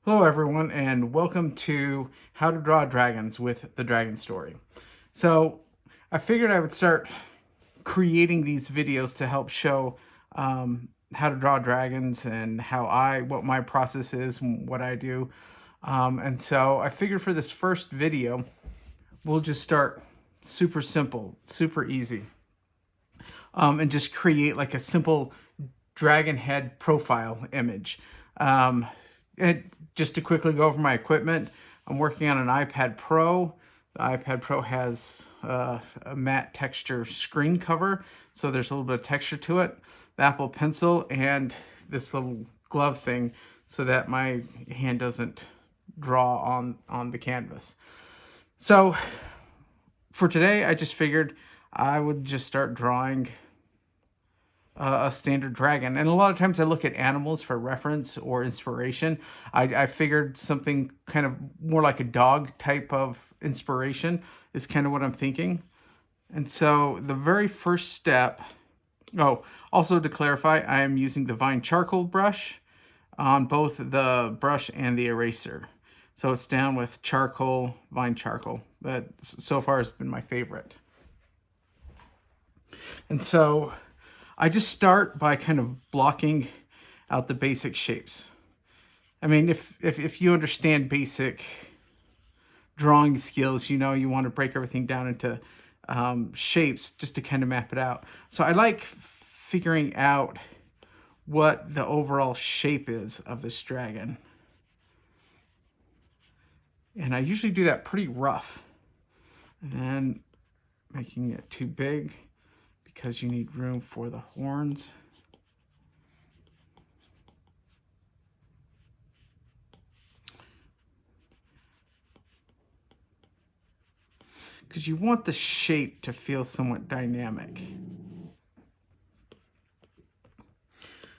Hello everyone and welcome to How to Draw Dragons with the Dragon Story. So I figured I would start creating these videos to help show how to draw dragons and what my process is and what I do. And so I figured for this first video, we'll just start super simple, super easy, and just create like a simple dragon head profile image. And just to quickly go over my equipment, I'm working on an iPad Pro. The iPad Pro has a matte texture screen cover, so there's a little bit of texture to it. The Apple Pencil and this little glove thing so that my hand doesn't draw on the canvas. So for today, I just figured I would just start drawing a standard dragon. And a lot of times I look at animals for reference or inspiration. I figured something kind of more like a dog type of inspiration is kind of what I'm thinking. And so the very first step, also to clarify, I am using the Vine charcoal brush on both the brush and the eraser. So it's down with charcoal, Vine charcoal. That so far has been my favorite. And so I just start by kind of blocking out the basic shapes. I mean, if you understand basic drawing skills, you know you want to break everything down into shapes just to kind of map it out. So I like figuring out what the overall shape is of this dragon. And I usually do that pretty rough. And making it too big because you need room for the horns. Because you want the shape to feel somewhat dynamic.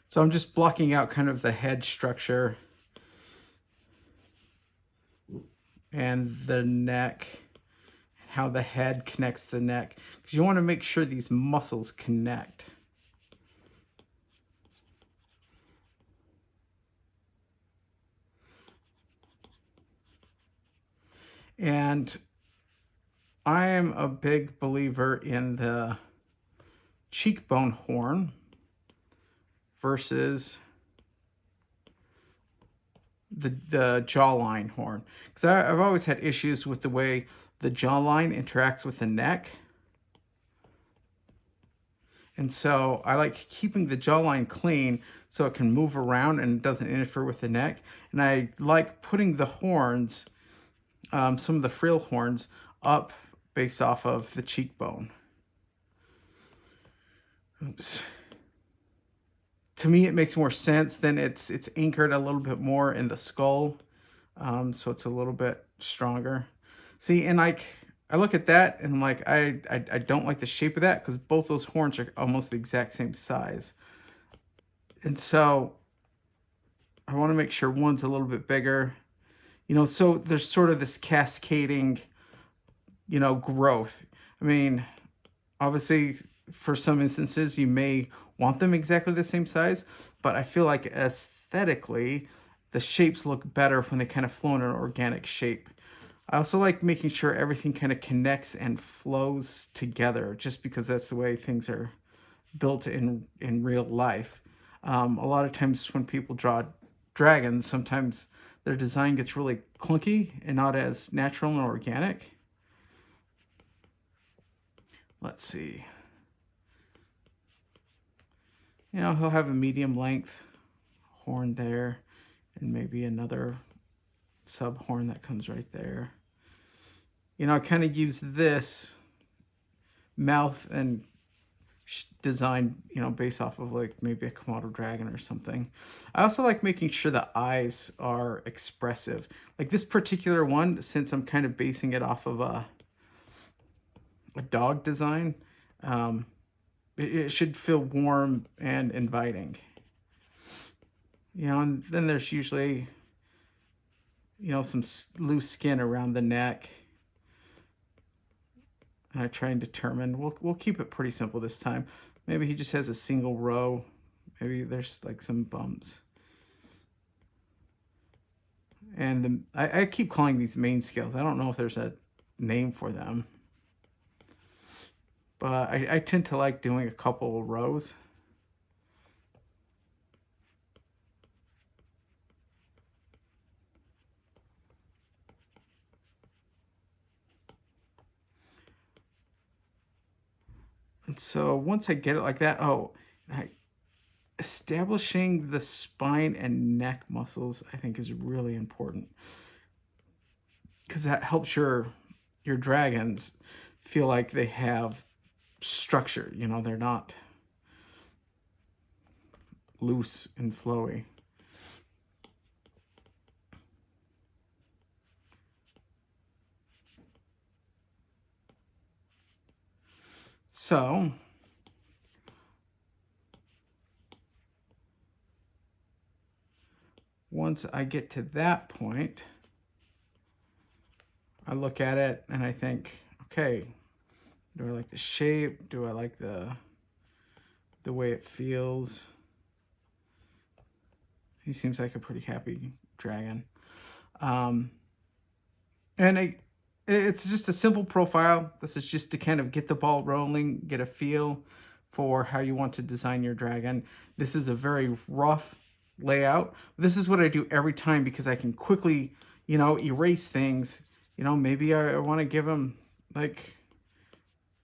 So I'm just blocking out kind of the head structure and the neck, how the head connects to the neck, because you want to make sure these muscles connect. And I am a big believer in the cheekbone horn versus the jawline horn. Because I've always had issues with the way the jawline interacts with the neck. And so I like keeping the jawline clean so it can move around and it doesn't interfere with the neck. And I like putting the horns, some of the frill horns, up based off of the cheekbone. Oops. To me, it makes more sense. Then it's anchored a little bit more in the skull, so it's a little bit stronger. See, and I look at that and I'm like, I don't like the shape of that because both those horns are almost the exact same size. And so I want to make sure one's a little bit bigger, so there's sort of this cascading, growth. I mean, obviously, for some instances, you may want them exactly the same size, but I feel like aesthetically, the shapes look better when they kind of flow in an organic shape. I also like making sure everything kind of connects and flows together just because that's the way things are built in real life. A lot of times when people draw dragons, sometimes their design gets really clunky and not as natural and organic. Let's see. He'll have a medium length horn there and maybe another sub horn that comes right there. I kind of use this mouth and design, based off of like maybe a Komodo dragon or something. I also like making sure the eyes are expressive. Like this particular one, since I'm kind of basing it off of a dog design, it should feel warm and inviting. And then there's usually, some loose skin around the neck. And I try and determine, we'll keep it pretty simple this time. Maybe he just has a single row. Maybe there's like some bumps. And I keep calling these main scales. I don't know if there's a name for them. But I tend to like doing a couple of rows. And so once I get it like that, establishing the spine and neck muscles, I think, is really important, because that helps your dragons feel like they have structure. You know, they're not loose and flowy. So once I get to that point, I look at it and I think, okay, do I like the shape? Do I like the way it feels? He seems like a pretty happy dragon. And it's just a simple profile. This is just to kind of get the ball rolling, get a feel for how you want to design your dragon. This is a very rough layout. This is what I do every time because I can quickly, you know, erase things. You know, maybe I want to give him like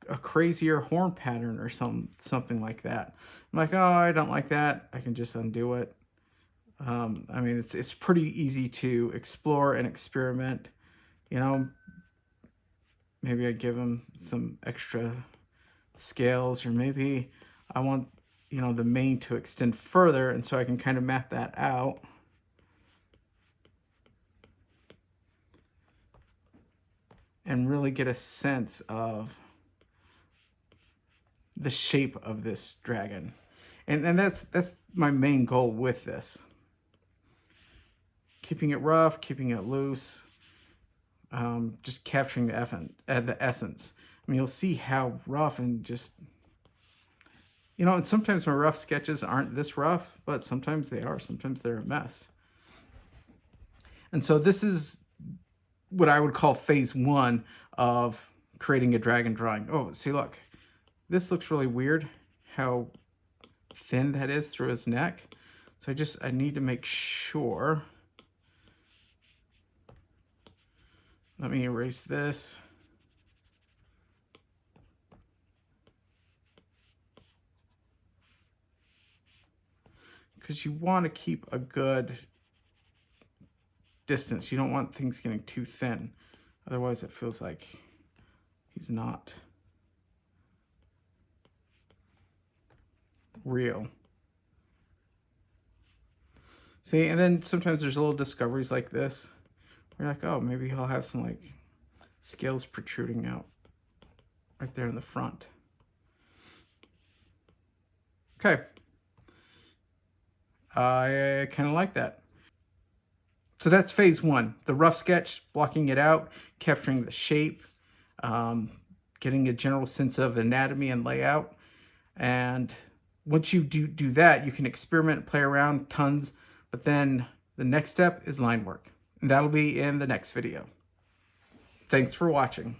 a crazier horn pattern or something like that. I'm like, oh, I don't like that. I can just undo it. I mean, it's pretty easy to explore and experiment. You know, maybe I give him some extra scales, or maybe I want, you know, the mane to extend further, and so I can kind of map that out. And really get a sense of the shape of this dragon. And that's my main goal with this. Keeping it rough, keeping it loose, just capturing the essence. I mean, you'll see how rough and just, you know, and sometimes my rough sketches aren't this rough, but sometimes they are. Sometimes they're a mess. And so this is what I would call phase one of creating a dragon drawing. Oh, see, look, this looks really weird, how thin that is through his neck. So I need to make sure. Let me erase this. Because you want to keep a good distance. You don't want things getting too thin. Otherwise it feels like he's not real. See, and then sometimes there's little discoveries like this. You're like, oh, maybe he'll have some like scales protruding out right there in the front. Okay. I kind of like that. So that's phase one, the rough sketch, blocking it out, capturing the shape, getting a general sense of anatomy and layout. And once you do that, you can experiment, play around tons, but then the next step is line work. And that'll be in the next video. Thanks for watching.